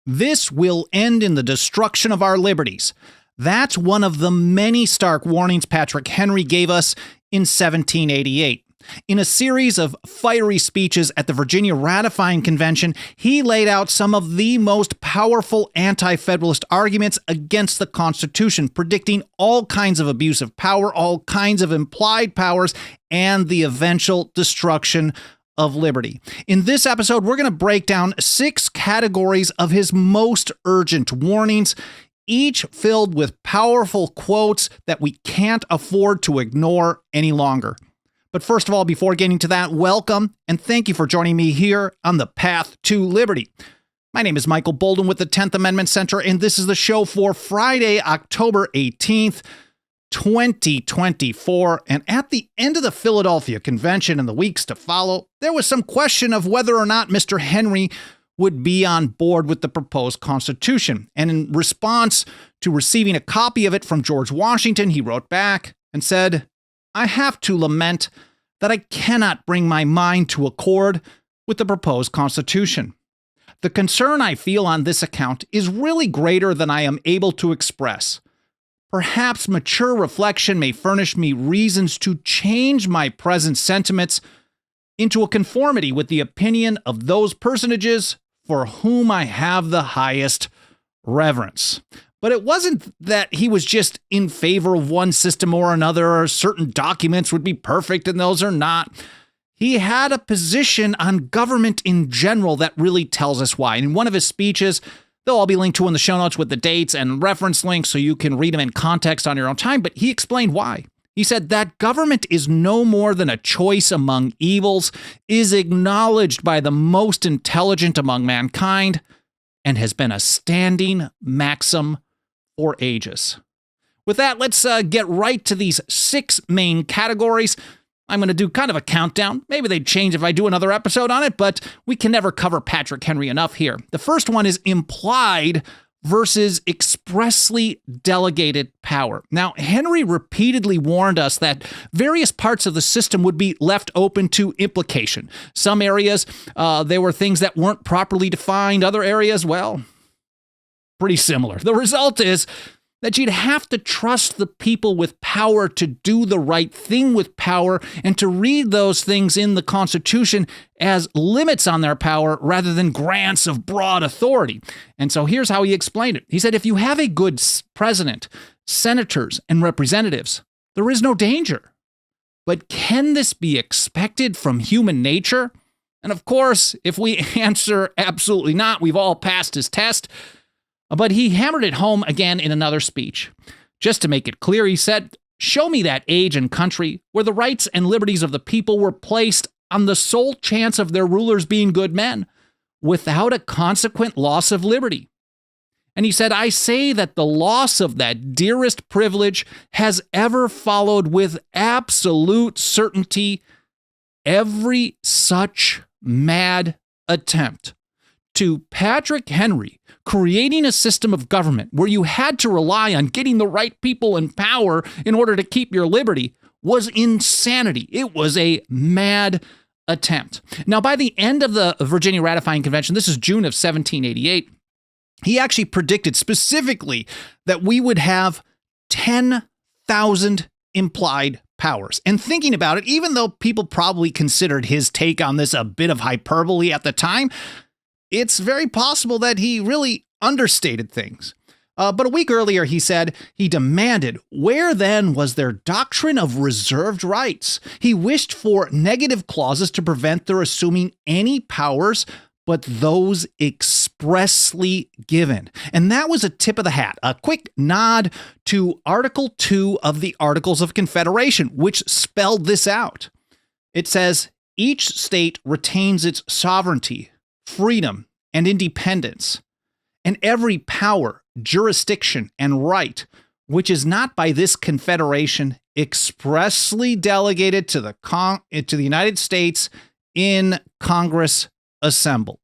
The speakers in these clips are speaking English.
This will end in the destruction of our liberties. That's one of the many stark warnings Patrick Henry gave us in 1788. In a series of fiery speeches at the Virginia Ratifying Convention, he laid out some of the most powerful anti-Federalist arguments against the Constitution, predicting all kinds of abuse of power, all kinds of implied powers, and the eventual destruction of liberty. In this episode, we're going to break down 6 categories of his most urgent warnings, each filled with powerful quotes that we can't afford to ignore any longer. But first of all, before getting to that, welcome and thank you for joining me here on the Path to Liberty. My name is Michael Bolden with the 10th Amendment Center, and this is the show for Friday, October 18th, 2024. And at the end of the Philadelphia Convention and the weeks to follow, there was some question of whether or not Mr. Henry would be on board with the proposed Constitution. And in response to receiving a copy of it from George Washington, he wrote back and said, "I have to lament that I cannot bring my mind to accord with the proposed Constitution. The concern I feel on this account is really greater than I am able to express. Perhaps mature reflection may furnish me reasons to change my present sentiments into a conformity with the opinion of those personages for whom I have the highest reverence." But it wasn't that he was just in favor of one system or another, or certain documents would be perfect and those are not. He had a position on government in general that really tells us why. In one of his speeches, they'll all be linked to in the show notes with the dates and reference links so you can read them in context on your own time, but he explained why. He said that government is no more than a choice among evils, is acknowledged by the most intelligent among mankind, and has been a standing maxim for ages. With that, let's get right to these 6 main categories. I'm going to do kind of a countdown. Maybe they'd change if I do another episode on it, but we can never cover Patrick Henry enough here. The first one is implied versus expressly delegated power. Now, Henry repeatedly warned us that various parts of the system would be left open to implication. Some areas, there were things that weren't properly defined. Other areas, well, pretty similar. The result is that you'd have to trust the people with power to do the right thing with power and to read those things in the Constitution as limits on their power rather than grants of broad authority. And so here's how he explained it. He said, if you have a good president, senators, and representatives, there is no danger. But can this be expected from human nature? And of course, if we answer absolutely not, we've all passed his test. But he hammered it home again in another speech. Just to make it clear, he said, "Show me that age and country where the rights and liberties of the people were placed on the sole chance of their rulers being good men, without a consequent loss of liberty." And he said, "I say that the loss of that dearest privilege has ever followed with absolute certainty every such mad attempt." To Patrick Henry, creating a system of government where you had to rely on getting the right people in power in order to keep your liberty was insanity. It was a mad attempt. Now, by the end of the Virginia Ratifying Convention, this is June of 1788, he actually predicted specifically that we would have 10,000 implied powers. And thinking about it, even though people probably considered his take on this a bit of hyperbole at the time, it's very possible that he really understated things. But a week earlier, he said he demanded, where then was their doctrine of reserved rights? He wished for negative clauses to prevent their assuming any powers but those expressly given. And that was a tip of the hat, a quick nod to Article 2 of the Articles of Confederation, which spelled this out. It says, each state retains its sovereignty, freedom, and independence, and every power, jurisdiction, and right, which is not by this confederation expressly delegated to the United States in Congress assembled.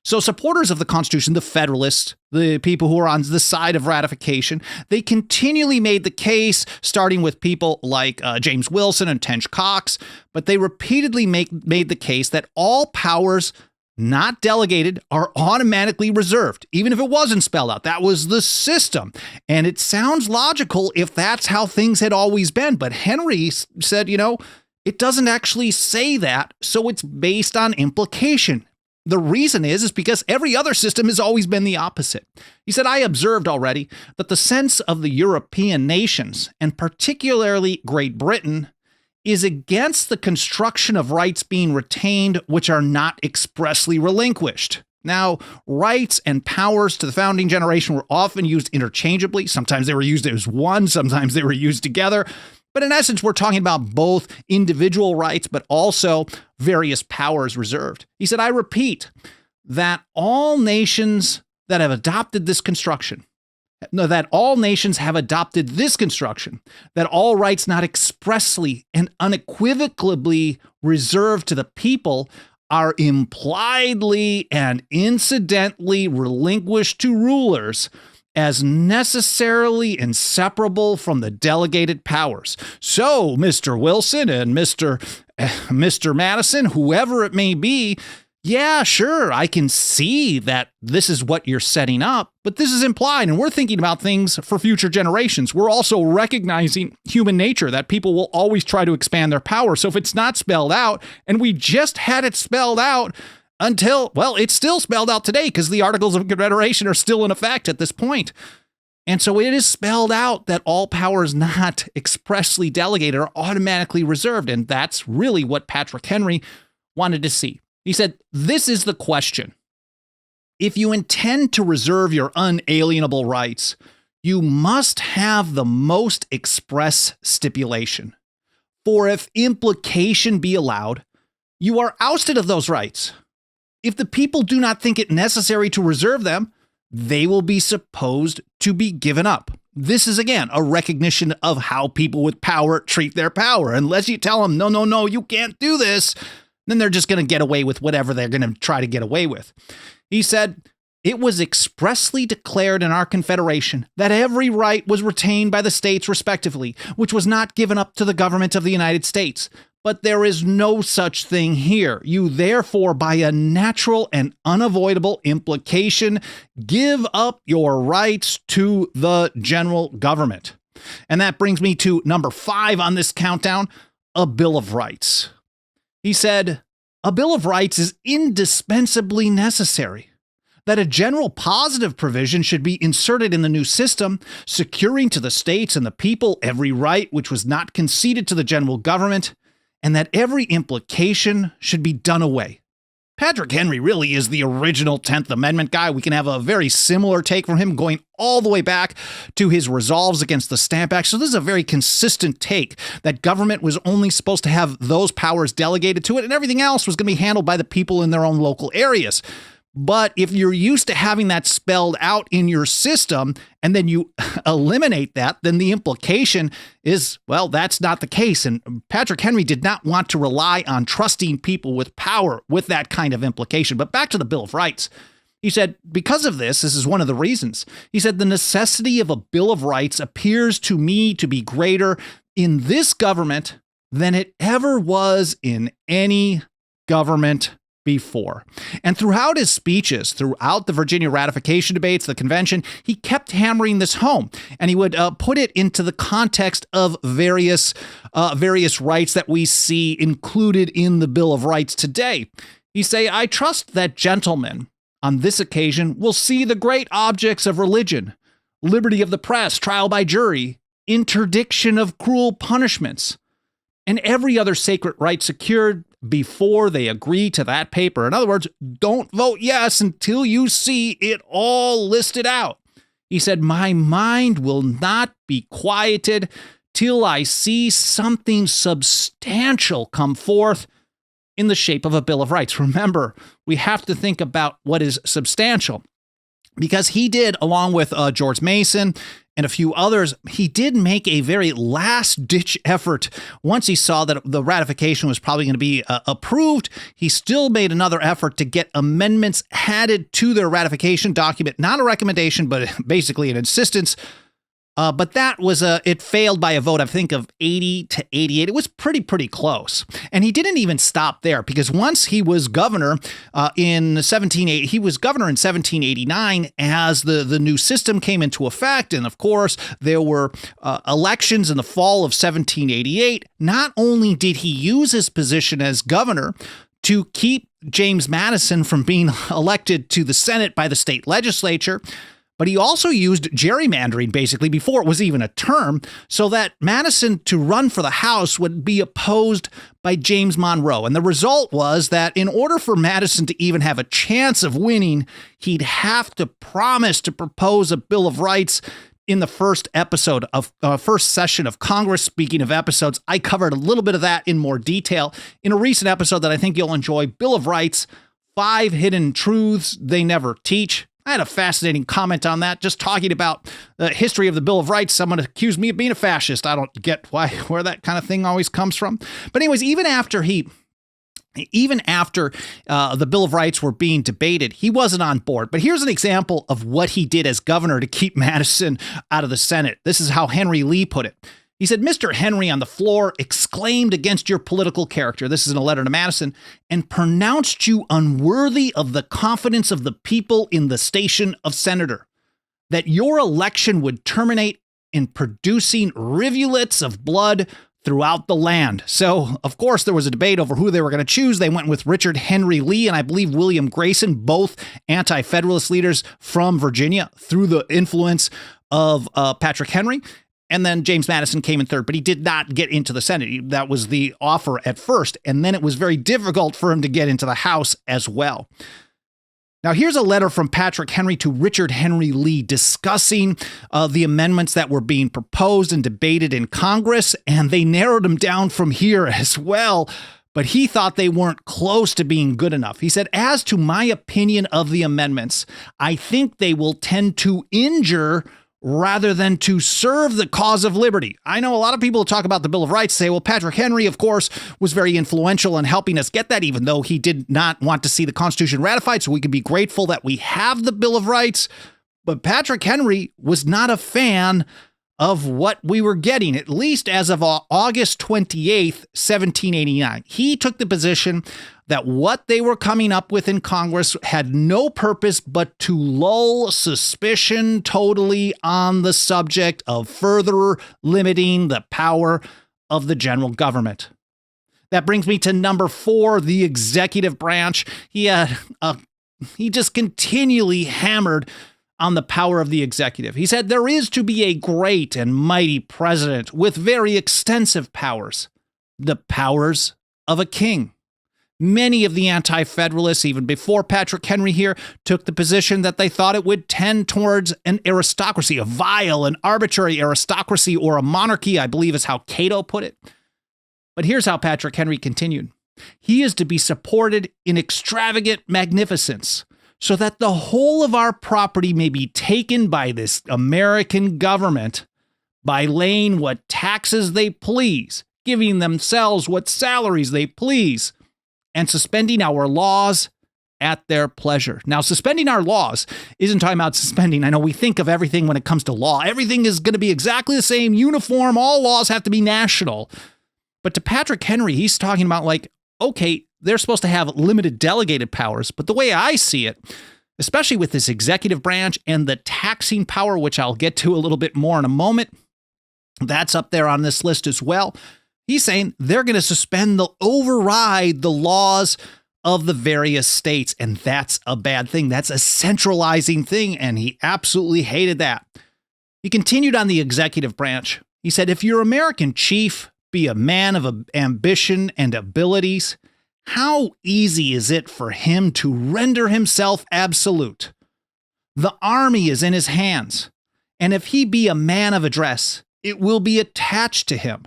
So supporters of the Constitution, the Federalists, the people who are on the side of ratification, they continually made the case, starting with people like James Wilson and Tench Coxe, but they repeatedly made the case that all powers not delegated, are automatically reserved, even if it wasn't spelled out. That was the system. And it sounds logical if that's how things had always been. But Henry said, it doesn't actually say that, so it's based on implication. The reason is because every other system has always been the opposite. He said, I observed already that the sense of the European nations, and particularly Great Britain, is against the construction of rights being retained which are not expressly relinquished. Now, rights and powers to the founding generation were often used interchangeably. Sometimes they were used as one, sometimes they were used together. But in essence, we're talking about both individual rights, but also various powers reserved. He said, I repeat that all nations that have adopted this construction, that all rights not expressly and unequivocally reserved to the people are impliedly and incidentally relinquished to rulers as necessarily inseparable from the delegated powers. So, Mr. Wilson and Mr. Madison, whoever it may be, yeah, sure, I can see that this is what you're setting up, but this is implied, and we're thinking about things for future generations. We're also recognizing human nature, that people will always try to expand their power. So if it's not spelled out, and we just had it spelled out until, well, it's still spelled out today because the Articles of Confederation are still in effect at this point. And so it is spelled out that all powers not expressly delegated are automatically reserved. And that's really what Patrick Henry wanted to see. He said, this is the question. If you intend to reserve your unalienable rights, you must have the most express stipulation. For if implication be allowed, you are ousted of those rights. If the people do not think it necessary to reserve them, they will be supposed to be given up. This is, again, a recognition of how people with power treat their power. Unless you tell them, no, you can't do this, then they're just going to get away with whatever they're going to try to get away with. He said, it was expressly declared in our Confederation that every right was retained by the states respectively, which was not given up to the government of the United States. But there is no such thing here. You therefore, by a natural and unavoidable implication, give up your rights to the general government. And that brings me to number 5 on this countdown, a Bill of Rights. He said, a Bill of Rights is indispensably necessary. That a general positive provision should be inserted in the new system, securing to the states and the people every right which was not conceded to the general government, and that every implication should be done away. Patrick Henry really is the original 10th Amendment guy. We can have a very similar take from him going all the way back to his resolves against the Stamp Act. So this is a very consistent take that government was only supposed to have those powers delegated to it, and everything else was going to be handled by the people in their own local areas. But if you're used to having that spelled out in your system and then you eliminate that, then the implication is, well, that's not the case. And Patrick Henry did not want to rely on trusting people with power with that kind of implication. But back to the Bill of Rights. He said, because of this is one of the reasons. He said, the necessity of a Bill of Rights appears to me to be greater in this government than it ever was in any government before. And throughout his speeches, throughout the Virginia ratification debates, the convention, he kept hammering this home, and he would put it into the context of various rights that we see included in the Bill of Rights today. He say, I trust that gentlemen on this occasion will see the great objects of religion, liberty of the press, trial by jury, interdiction of cruel punishments, and every other sacred right secured before they agree to that paper. In other words, don't vote yes until you see it all listed out. He said, my mind will not be quieted till I see something substantial come forth in the shape of a Bill of Rights. Remember, we have to think about what is substantial, because he did, along with George Mason and a few others, he did make a very last-ditch effort. Once he saw that the ratification was probably going to be approved, he still made another effort to get amendments added to their ratification document, not a recommendation, but basically an insistence But that was it failed by a vote, I think, of 80 to 88. It was pretty close. And he didn't even stop there, because once he was governor in 1780, he was governor in 1789 as the new system came into effect. And of course, there were elections in the fall of 1788. Not only did he use his position as governor to keep James Madison from being elected to the Senate by the state legislature, but he also used gerrymandering, basically, before it was even a term, so that Madison to run for the House would be opposed by James Monroe. And the result was that in order for Madison to even have a chance of winning, he'd have to promise to propose a Bill of Rights in the first session of Congress. Speaking of episodes, I covered a little bit of that in more detail in a recent episode that I think you'll enjoy, Bill of Rights, 5 Hidden Truths They Never Teach. I had a fascinating comment on that, just talking about the history of the Bill of Rights. Someone accused me of being a fascist. I don't get where that kind of thing always comes from. But anyways, even after the Bill of Rights were being debated, he wasn't on board. But here's an example of what he did as governor to keep Madison out of the Senate. This is how Henry Lee put it. He said, "Mr. Henry on the floor exclaimed against your political character," this is in a letter to Madison, "and pronounced you unworthy of the confidence of the people in the station of senator, that your election would terminate in producing rivulets of blood throughout the land." So, of course, there was a debate over who they were going to choose. They went with Richard Henry Lee and I believe William Grayson, both anti-Federalist leaders from Virginia, through the influence of Patrick Henry. And then James Madison came in third, but he did not get into the Senate. That was the offer at first. And then it was very difficult for him to get into the House as well. Now, here's a letter from Patrick Henry to Richard Henry Lee discussing the amendments that were being proposed and debated in Congress. And they narrowed them down from here as well. But he thought they weren't close to being good enough. He said, "As to my opinion of the amendments, I think they will tend to injure rather than to serve the cause of liberty." I know a lot of people talk about the Bill of Rights, say, well, Patrick Henry, of course, was very influential in helping us get that, even though he did not want to see the Constitution ratified. So we can be grateful that we have the Bill of Rights. But Patrick Henry was not a fan of what we were getting, at least as of August 28th, 1789. He took the position that what they were coming up with in Congress had no purpose but to lull suspicion totally on the subject of further limiting the power of the general government. That brings me to number 4, the executive branch. He just continually hammered on the power of the executive. He said, "There is to be a great and mighty president with very extensive powers, the powers of a king." Many of the anti-federalists, even before Patrick Henry here, took the position that they thought it would tend towards an aristocracy, a vile and arbitrary aristocracy, or a monarchy, I believe is how Cato put it. But here's how Patrick Henry continued. "He is to be supported in extravagant magnificence, so that the whole of our property may be taken by this American government by laying what taxes they please, giving themselves what salaries they please, and suspending our laws at their pleasure." Now, suspending our laws isn't talking about suspending. I know we think of everything when it comes to law. Everything is going to be exactly the same, uniform. All laws have to be national. But to Patrick Henry, he's talking about like, okay, they're supposed to have limited delegated powers. But the way I see it, especially with this executive branch and the taxing power, which I'll get to a little bit more in a moment, that's up there on this list as well. He's saying they're going to override the laws of the various states. And that's a bad thing. That's a centralizing thing. And he absolutely hated that. He continued on the executive branch. He said, "If your American chief be a man of ambition and abilities, how easy is it for him to render himself absolute? The army is in his hands. And if he be a man of address, it will be attached to him.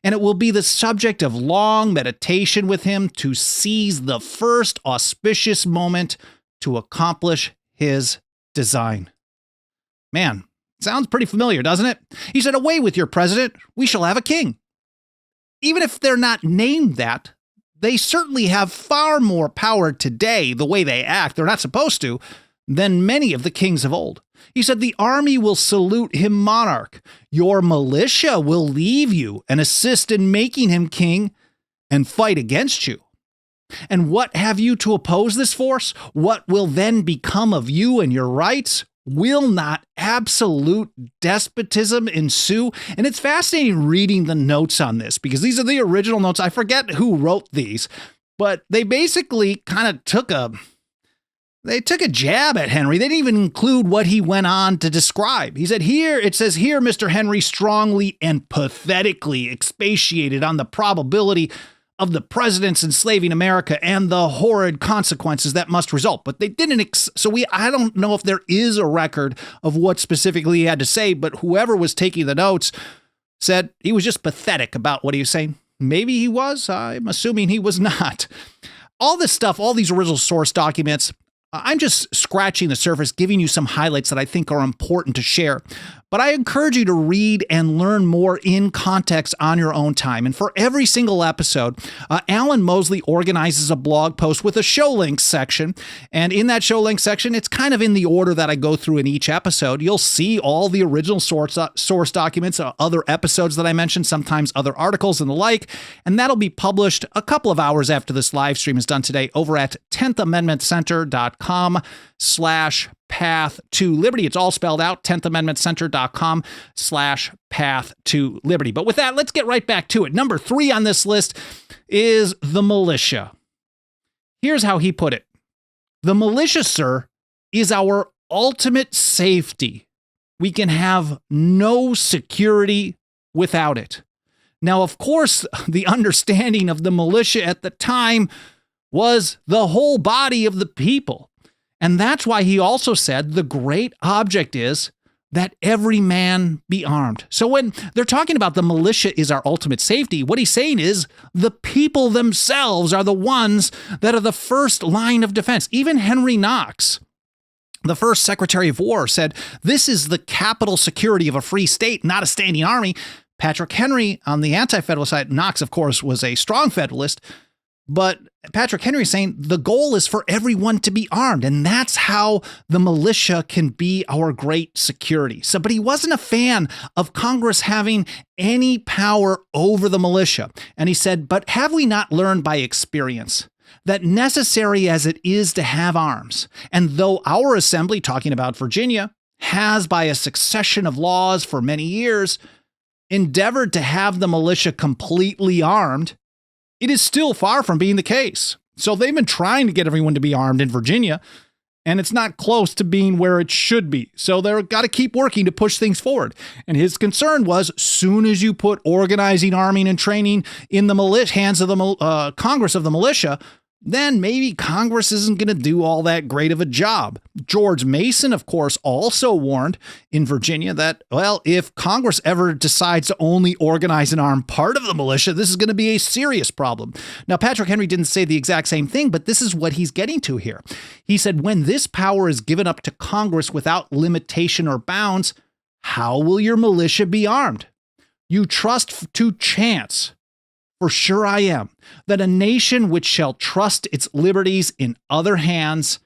And it will be the subject of long meditation with him to seize the first auspicious moment to accomplish his design." Man, sounds pretty familiar, doesn't it? He said, "Away with your president, we shall have a king." Even if they're not named that, they certainly have far more power today, the way they act. They're not supposed to, than many of the kings of old. He said, the army will salute him monarch. Your militia will leave you and assist in making him king and fight against you. And what have you to oppose this force? What will then become of you and your rights? Will not absolute despotism ensue? And it's fascinating reading the notes on this, because these are the original notes. I forget who wrote these, but they basically kind of took a jab at Henry. They didn't even include what he went on to describe. He said, it says here, Mr. Henry strongly and pathetically expatiated on the probability of the president's enslaving America and the horrid consequences that must result. But they didn't. I don't know if there is a record of what specifically he had to say, but whoever was taking the notes said he was just pathetic about what he was saying. Maybe he was. I'm assuming he was not. All this stuff, all these original source documents, I'm just scratching the surface, giving you some highlights that I think are important to share. But I encourage you to read and learn more in context on your own time. And for every single episode, Alan Mosley organizes a blog post with a show links section. And in that show links section, it's kind of in the order that I go through in each episode. You'll see all the original source documents, other episodes that I mentioned, sometimes other articles and the like. And that'll be published a couple of hours after this live stream is done today over at 10thamendmentcenter.com/path to liberty. It's all spelled out, 10thamendmentcenter.com/path to liberty. But with that, let's get right back to it. Number 3 on this list is the militia. Here's how he put it. The militia, sir, is our ultimate safety. We can have no security without it. Now, of course, the understanding of the militia at the time was the whole body of the people. And that's why he also said the great object is that every man be armed. So when they're talking about the militia is our ultimate safety, what he's saying is the people themselves are the ones that are the first line of defense. Even Henry Knox, the first Secretary of War, said this is the capital security of a free state, not a standing army. Patrick Henry on the Anti-Federalist side, Knox, of course, was a strong Federalist. But Patrick Henry is saying the goal is for everyone to be armed, and that's how the militia can be our great security. So, but he wasn't a fan of Congress having any power over the militia. And he said, but have we not learned by experience that necessary as it is to have arms, and though our assembly, talking about Virginia, has by a succession of laws for many years endeavored to have the militia completely armed, it is still far from being the case. So they've been trying to get everyone to be armed in Virginia, and it's not close to being where it should be. So they've got to keep working to push things forward. And his concern was, soon as you put organizing, arming, and training in the hands of the Congress of the militia, then maybe Congress isn't going to do all that great of a job. George Mason, of course, also warned in Virginia that, well, if Congress ever decides to only organize and arm part of the militia, this is going to be a serious problem. Now, Patrick Henry didn't say the exact same thing, but this is what he's getting to here. He said, when this power is given up to Congress without limitation or bounds, how will your militia be armed? You trust to chance. For sure I am, that a nation which shall trust its liberties in other hands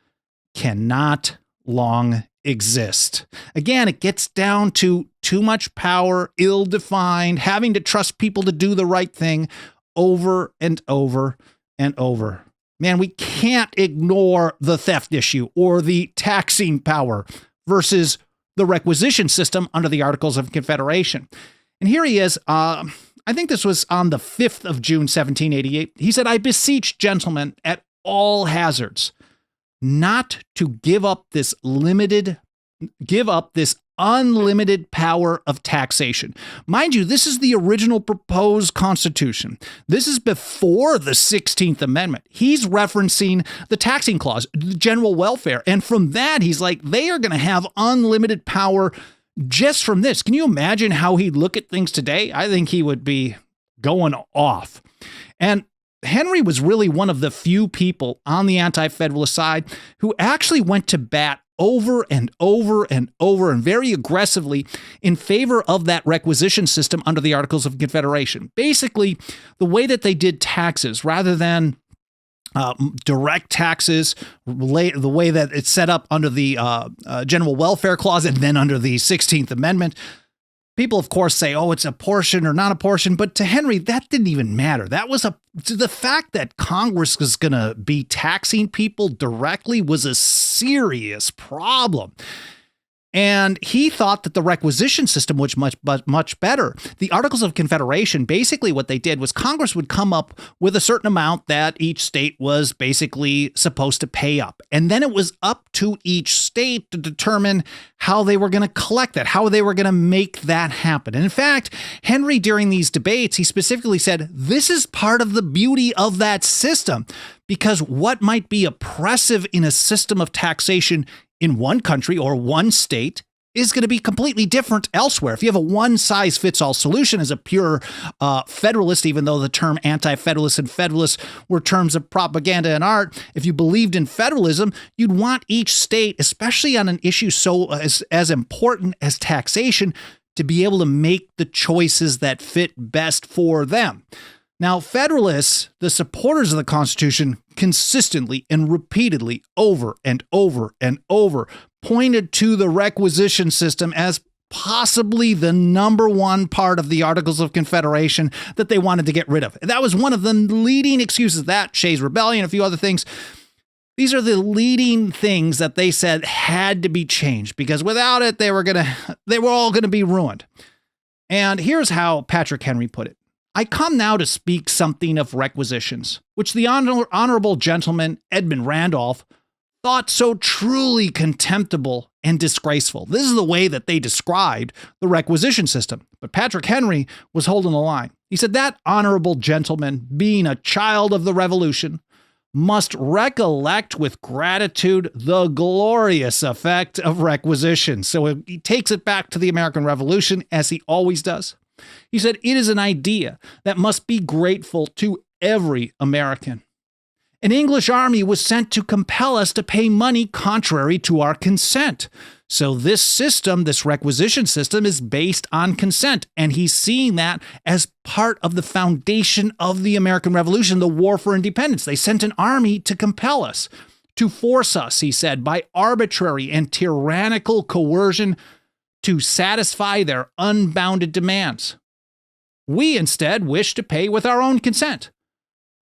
cannot long exist. Again, it gets down to too much power, ill-defined, having to trust people to do the right thing over and over and over. Man, we can't ignore the theft issue or the taxing power versus the requisition system under the Articles of Confederation. And here he is, I think this was on the 5th of June, 1788. He said, I beseech gentlemen at all hazards not to give up this unlimited power of taxation. Mind you, this is the original proposed Constitution. This is before the 16th Amendment. He's referencing the taxing clause, the general welfare. And from that, he's like, they are going to have unlimited power just from this. Can you imagine how he'd look at things today? I think he would be going off. And Henry was really one of the few people on the Anti-Federalist side who actually went to bat over and over and over and very aggressively in favor of that requisition system under the Articles of Confederation. Basically, the way that they did taxes, rather than direct taxes, the way that it's set up under the General Welfare Clause and then under the 16th Amendment. People, of course, say, oh, it's a portion or not a portion. But to Henry, that didn't even matter. That was the fact that Congress was going to be taxing people directly was a serious problem. And he thought that the requisition system was much better. The Articles of Confederation, basically what they did was Congress would come up with a certain amount that each state was basically supposed to pay up. And then it was up to each state to determine how they were going to collect that, how they were going to make that happen. And in fact, Henry, during these debates, he specifically said, this is part of the beauty of that system, because what might be oppressive in a system of taxation in one country or one state is going to be completely different elsewhere. If you have a one-size-fits-all solution as a pure federalist, even though the term anti-federalist and federalist were terms of propaganda and art, if you believed in federalism, you'd want each state, especially on an issue so as important as taxation, to be able to make the choices that fit best for them. Now, Federalists, the supporters of the Constitution, consistently and repeatedly over and over and over pointed to the requisition system as possibly the number one part of the Articles of Confederation that they wanted to get rid of. That was one of the leading excuses. That, Shays' Rebellion, a few other things. These are the leading things that they said had to be changed, because without it, they were all going to be ruined. And here's how Patrick Henry put it. I come now to speak something of requisitions, which the honorable gentleman Edmund Randolph thought so truly contemptible and disgraceful. This is the way that they described the requisition system. But Patrick Henry was holding the line. He said that honorable gentleman, being a child of the Revolution, must recollect with gratitude the glorious effect of requisition. So he takes it back to the American Revolution, as he always does. He said, it is an idea that must be grateful to every American. An English army was sent to compel us to pay money contrary to our consent. So this system, this requisition system, is based on consent. And he's seeing that as part of the foundation of the American Revolution, the War for Independence. They sent an army to compel us, to force us, he said, by arbitrary and tyrannical coercion to satisfy their unbounded demands. We instead wish to pay with our own consent.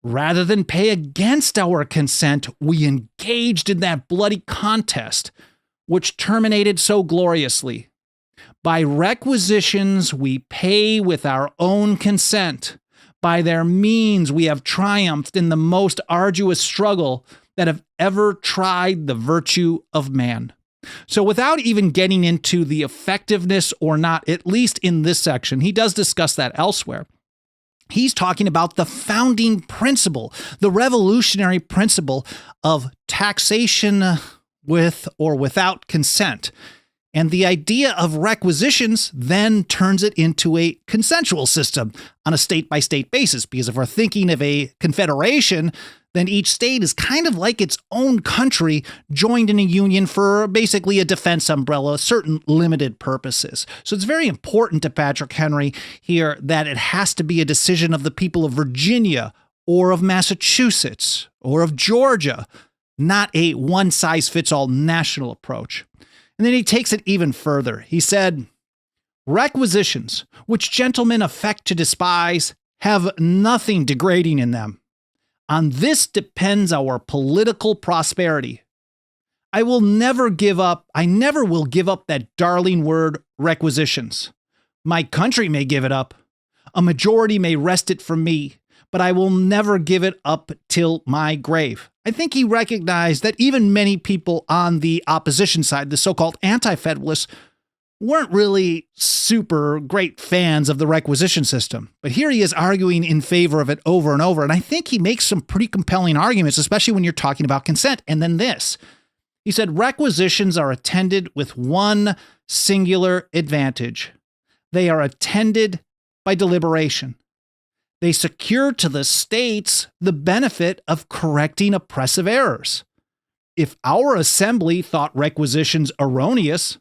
Rather than pay against our consent, we engaged in that bloody contest, which terminated so gloriously. By requisitions, we pay with our own consent. By their means, we have triumphed in the most arduous struggle that have ever tried the virtue of man. So without even getting into the effectiveness or not, at least in this section, he does discuss that elsewhere. He's talking about the founding principle, the revolutionary principle of taxation with or without consent. And the idea of requisitions then turns it into a consensual system on a state-by-state basis. Because if we're thinking of a confederation, then each state is kind of like its own country joined in a union for basically a defense umbrella, certain limited purposes. So it's very important to Patrick Henry here that it has to be a decision of the people of Virginia or of Massachusetts or of Georgia, not a one-size-fits-all national approach. And then he takes it even further. He said, requisitions, which gentlemen affect to despise, have nothing degrading in them. On this depends our political prosperity. I never will give up that darling word requisitions. My country may give it up. A majority may wrest it from me, but I will never give it up till my grave. I think he recognized that even many people on the opposition side, the so-called anti-federalists, weren't really super great fans of the requisition system. But here he is arguing in favor of it over and over. And I think he makes some pretty compelling arguments, especially when you're talking about consent. And then this, he said, requisitions are attended with one singular advantage. They are attended by deliberation. They secure to the states the benefit of correcting oppressive errors. If our assembly thought requisitions erroneous,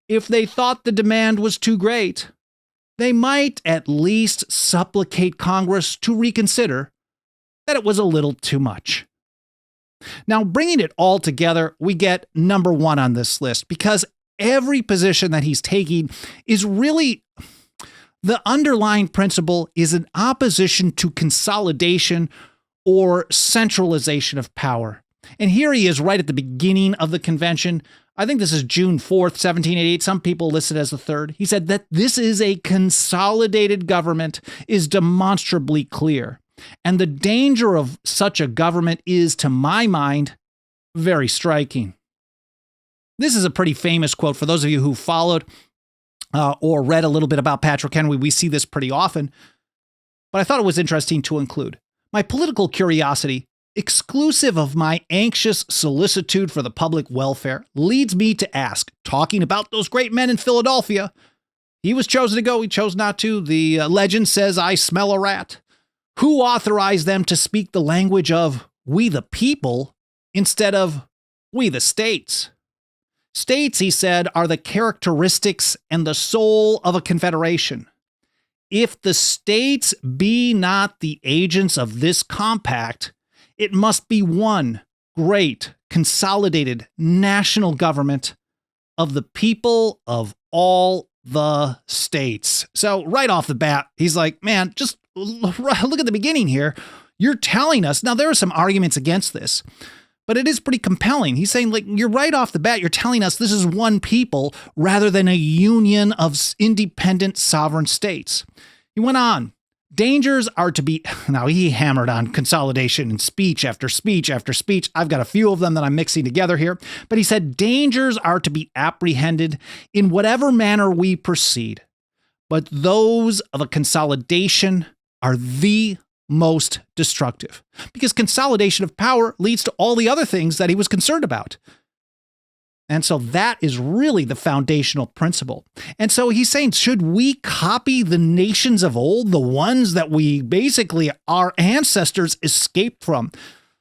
if they thought the demand was too great, they might at least supplicate Congress to reconsider that it was a little too much. Now, bringing it all together, we get number one on this list because every position that he's taking is really the underlying principle is an opposition to consolidation or centralization of power. And here he is right at the beginning of the convention. I think this is June 4th, 1788. Some people list it as the 3rd. He said that this is a consolidated government is demonstrably clear. And the danger of such a government is, to my mind, very striking. This is a pretty famous quote for those of you who followed or read a little bit about Patrick Henry. We see this pretty often, but I thought it was interesting to include. My political curiosity, exclusive of my anxious solicitude for the public welfare, leads me to ask, talking about those great men in Philadelphia, he was chosen to go, he chose not to. The legend says, I smell a rat. Who authorized them to speak the language of we the people instead of we the states? States, he said, are the characteristics and the soul of a confederation. If the states be not the agents of this compact, it must be one great, consolidated national government of the people of all the states. So right off the bat, he's like, man, just look at the beginning here. You're telling us, now there are some arguments against this, but it is pretty compelling. He's saying, like, you're right off the bat, you're telling us this is one people rather than a union of independent sovereign states. He went on, dangers are to be, now he hammered on consolidation in speech after speech after speech. I've got a few of them that I'm mixing together here, but he said, dangers are to be apprehended in whatever manner we proceed, but those of a consolidation are the most destructive, because consolidation of power leads to all the other things that he was concerned about. And so that is really the foundational principle. And so he's saying, should we copy the nations of old, the ones that we basically, our ancestors escaped from,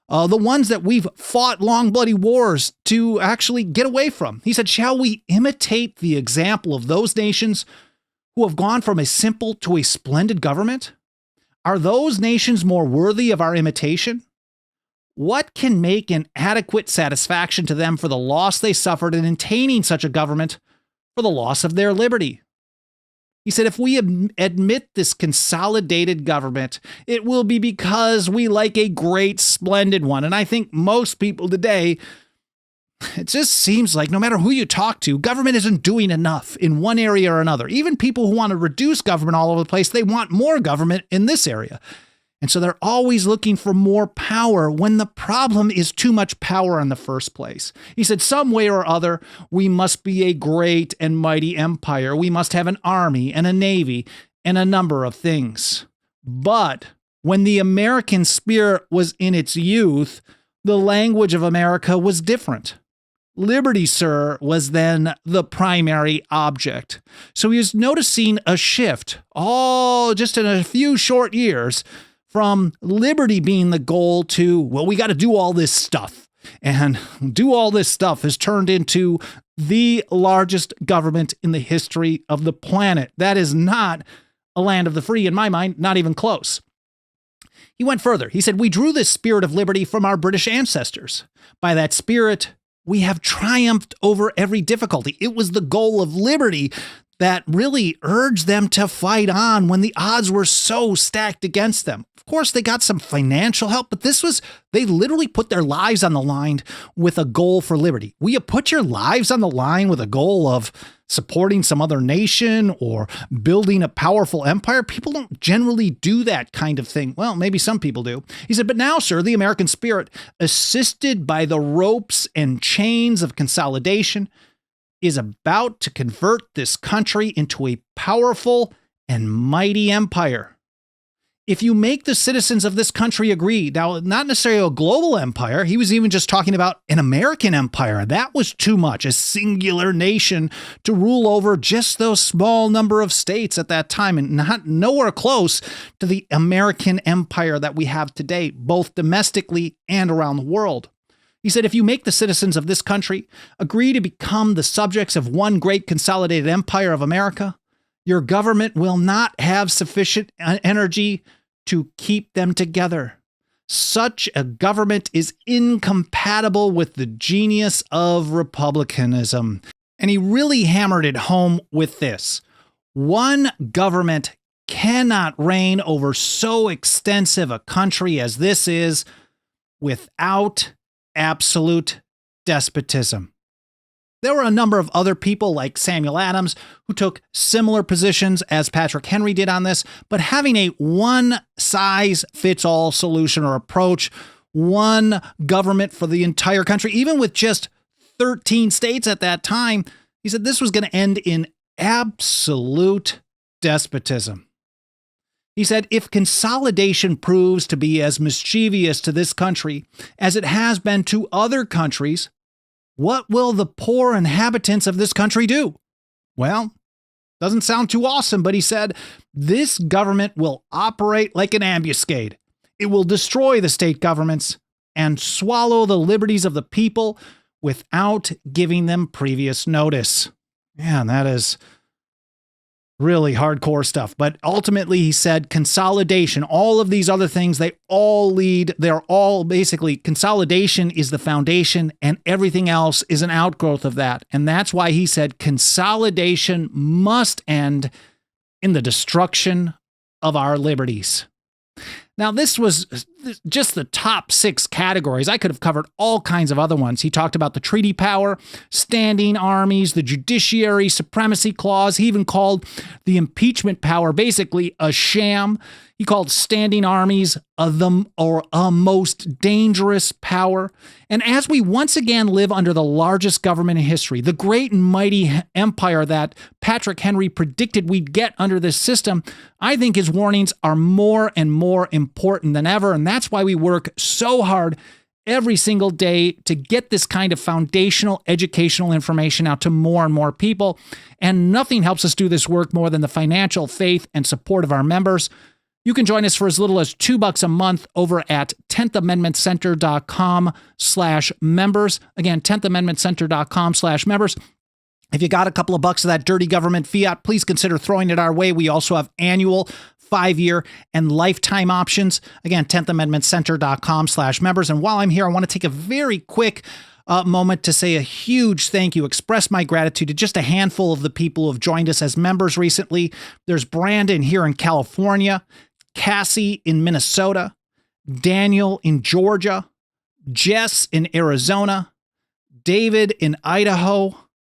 the ones that we've fought long, bloody wars to actually get away from? He said, shall we imitate the example of those nations who have gone from a simple to a splendid government? Are those nations more worthy of our imitation? What can make an adequate satisfaction to them for the loss they suffered in attaining such a government, for the loss of their liberty? He said, if we admit this consolidated government, it will be because we like a great, splendid one. And I think most people today, it just seems like no matter who you talk to, government isn't doing enough in one area or another. Even people who want to reduce government all over the place, they want more government in this area. And so they're always looking for more power when the problem is too much power in the first place. He said, some way or other, we must be a great and mighty empire. We must have an army and a navy and a number of things. But when the American spirit was in its youth, the language of America was different. Liberty, sir, was then the primary object. So he was noticing a shift, just in a few short years, from liberty being the goal to, well, we got to do all this stuff. And do all this stuff has turned into the largest government in the history of the planet. That is not a land of the free, in my mind, not even close. He went further. He said, we drew this spirit of liberty from our British ancestors. By that spirit, we have triumphed over every difficulty. It was the goal of liberty that really urged them to fight on when the odds were so stacked against them. Of course, they got some financial help, but they literally put their lives on the line with a goal for liberty. Will you put your lives on the line with a goal of supporting some other nation or building a powerful empire? People don't generally do that kind of thing. Well, maybe some people do. He said, but now, sir, the American spirit, assisted by the ropes and chains of consolidation, is about to convert this country into a powerful and mighty empire. If you make the citizens of this country agree, now, not necessarily a global empire, he was even just talking about an American empire. That was too much, a singular nation to rule over just those small number of states at that time, and nowhere close to the American empire that we have today, both domestically and around the world. He said, if you make the citizens of this country agree to become the subjects of one great consolidated empire of America, your government will not have sufficient energy to keep them together. Such a government is incompatible with the genius of republicanism. And he really hammered it home with this. One government cannot reign over so extensive a country as this is without absolute despotism. There were a number of other people like Samuel Adams who took similar positions as Patrick Henry did on this, but having a one-size-fits-all solution or approach, one government for the entire country, even with just 13 states at that time, he said this was going to end in absolute despotism. He said, if consolidation proves to be as mischievous to this country as it has been to other countries, what will the poor inhabitants of this country do? Well, doesn't sound too awesome, but he said, this government will operate like an ambuscade. It will destroy the state governments and swallow the liberties of the people without giving them previous notice. Man, that is really hardcore stuff. But ultimately, he said consolidation, all of these other things, they're all basically consolidation is the foundation and everything else is an outgrowth of that. And that's why he said consolidation must end in the destruction of our liberties. Now, this was just the top 6 categories. I could have covered all kinds of other ones. He talked about the treaty power, standing armies, the judiciary, supremacy clause. He even called the impeachment power basically a sham. He called standing armies a most dangerous power. And as we once again live under the largest government in history, the great and mighty empire that Patrick Henry predicted we'd get under this system, I think his warnings are more and more important than ever. And that's why we work so hard every single day to get this kind of foundational educational information out to more and more people. And nothing helps us do this work more than the financial faith and support of our members. You can join us for as little as $2 a month over at 10thamendmentcenter.com/members. Again, 10thamendmentcenter.com/members. If you got a couple of bucks of that dirty government fiat, please consider throwing it our way. We also have annual, 5-year, and lifetime options. Again, 10thamendmentcenter.com/members. And while I'm here, I want to take a very quick moment to say a huge thank you, express my gratitude to just a handful of the people who have joined us as members recently. There's Brandon here in California, Cassie in Minnesota, Daniel in Georgia, Jess in Arizona, David in Idaho,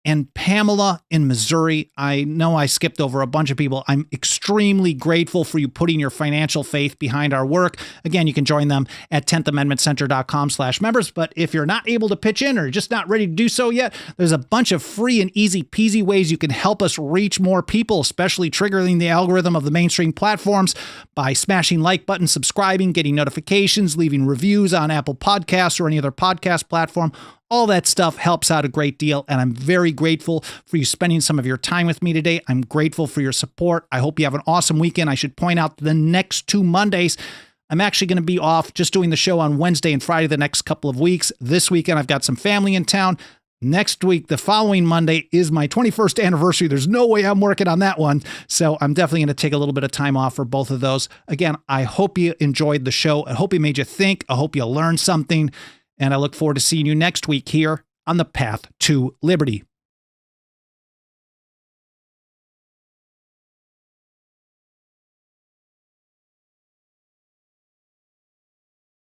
and Pamela in Missouri. I know I skipped over a bunch of people. I'm extremely grateful for you putting your financial faith behind our work. Again, you can join them at 10thamendmentcenter.com/members. But if you're not able to pitch in or you're just not ready to do so yet, there's a bunch of free and easy peasy ways you can help us reach more people, especially triggering the algorithm of the mainstream platforms by smashing like button, subscribing, getting notifications, leaving reviews on Apple Podcasts or any other podcast platform. All that stuff helps out a great deal, and I'm very grateful for you spending some of your time with me today. I'm grateful for your support. I hope you have an awesome weekend. I should point out the next 2 Mondays, I'm actually going to be off just doing the show on Wednesday and Friday the next couple of weeks. This weekend, I've got some family in town. Next week, the following Monday, is my 21st anniversary. There's no way I'm working on that one. So I'm definitely going to take a little bit of time off for both of those. Again, I hope you enjoyed the show. I hope it made you think. I hope you learned something. And I look forward to seeing you next week here on the Path to Liberty.